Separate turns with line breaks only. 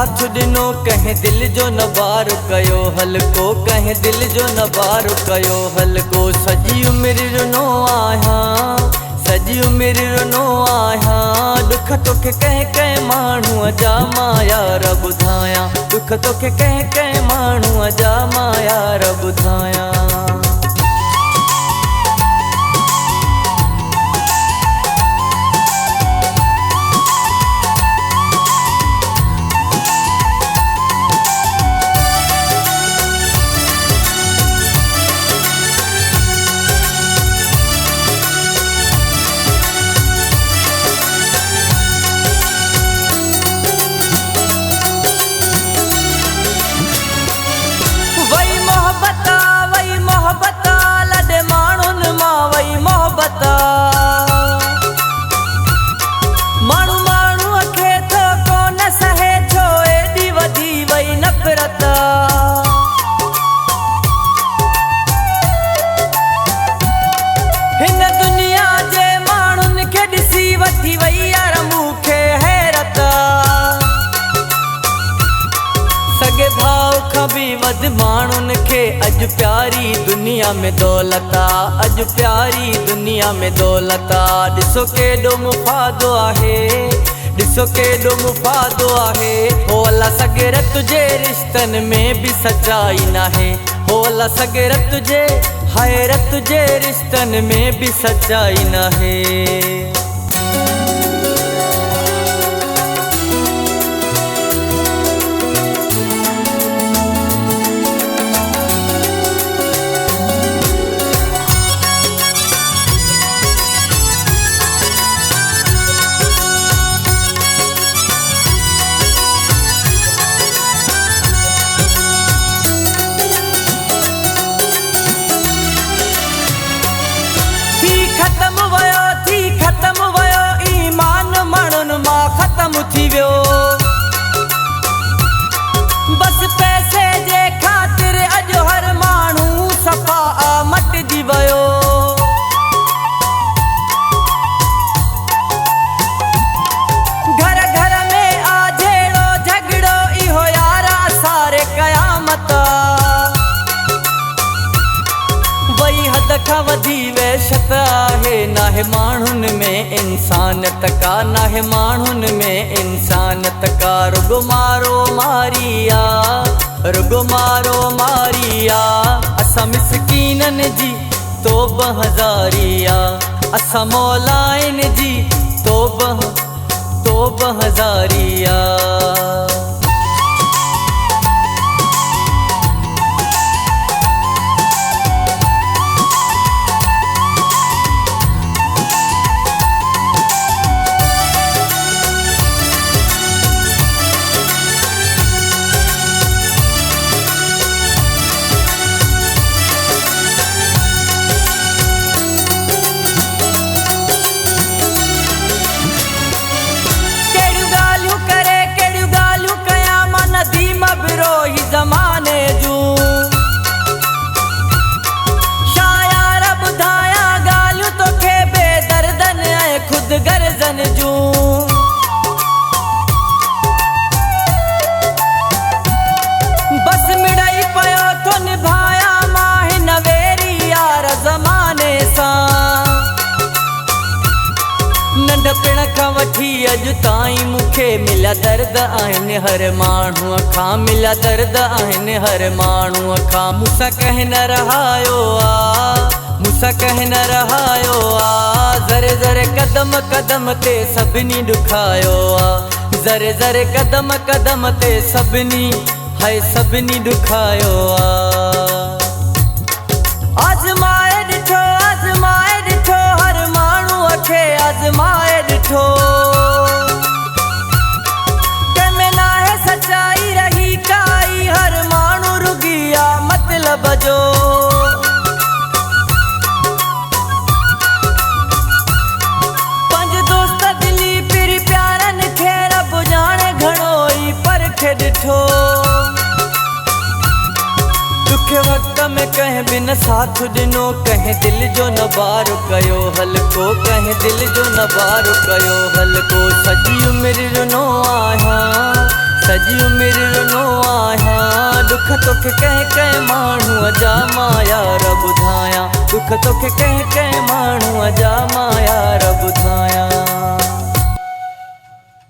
साथ ॾिनो, कंहिं दिल जो न बार कयो हल्को, कंहिं दिल जो न बार कयो हल्को। सॼी उमिरि रुनो आहियां, सॼी उमिरि रुनो आहियां, दुख तोखे कंहिं कंहिं माण्हूअ जा मां यार ॿुधायां, दुख तोखे कंहिं कंहिं माण्हूअ जा मां यार ॿुधायां। माण्हू माण्हूअ खे थो कोन सहे छो एॾी वधी वई नफ़रत। हिन दुनिया जे माण्हुनि खे ॾिसी वठी वई यार मूंखे हैरत। सॻे भाउ खां बि वधि माण्हुनि खे अॼु प्यारी दुनिया में दौलत आ, अॼु प्यारी दुनिया में दौलत आ। ॾिसो केॾो मुफ़ादो आहे, ॾिसो केॾो मुफ़ादो आहे। हो अला सॻिर तुंहिंजे रिश्तनि में बि सचाई नाहे, हो अला सॻिर तुंहिंजे हैरत तुंहिंजे रिश्तनि में बि सचाई नाहे। ख़त्म वयो ईमान माण्हुनि मां ख़त्म थी वियो। बस पैसे जे ख़ातिर अॼु हर माण्हू सफ़ा मटिजी वियो। घर घर में आ जहिड़ो झगड़ो इहो यार सारे क़यामत। वई हद खां वधी वहशत आहे, नाहे माण्हुनि में इंसानियत का, नाहे माण्हुनि में इंसानियत का। रुगो मारो मारिया, रुगो मारो मारिया, असां मिसकीननि जी तौब हज़ारिया, असां मौलाइन जी तौब हज़ारिया। ज़माने जूं शायर ॿुधाया ॻाल्हियूं तोखे बेदर्दन ऐं ख़ुदि गर्ज़न जूं। बस मिड़ई पियो थो निभाया मां हिन वेरी यार ज़माने सां। नंढपिण खां वठी अॼु ताईं मूंखे मिलिया दर्द आहिनि हर माण्हूअ खां, मिलिया दर्द आहिनि हर माण्हूअ खां। मूंसां कंहिं न रहायो आ, मूंसां कंहिं न रहायो आ। ज़रे ज़रे क़दम क़दम ते सभिनी ॾुखायो आ, ज़रे ज़रे क़दम क़दम ते सभिनी हाय सभिनी ॾुखायो आ। आज़माए ॾिठो, आज़माए ॾिठो, हर माण्हूअ खे आज़माए ॾिठो। कंहिंमें नाहे सचाई रही काई, हर माण्हू रुगी आ मतलब जो। पंज दोस्त दिली पिर प्यारनि खे रब ॼाणे घणो ई परखे ॾिठो। दुख वक़्त में कंहिं बि न साथ ॾिनो, कंहिं दिल जो न बार कयो हल्को, कंहिं दिल जो न बार कयो हल्को। सॼी उमिरि रुनो आहियां, सॼी उमिरि रुनो आहियां दुख तोखे कंहिं कंहिं माण्हूअ जा मां यार ॿुधायां दुख तोखे कंहिं कंहिं माण्हूअ जा मां यार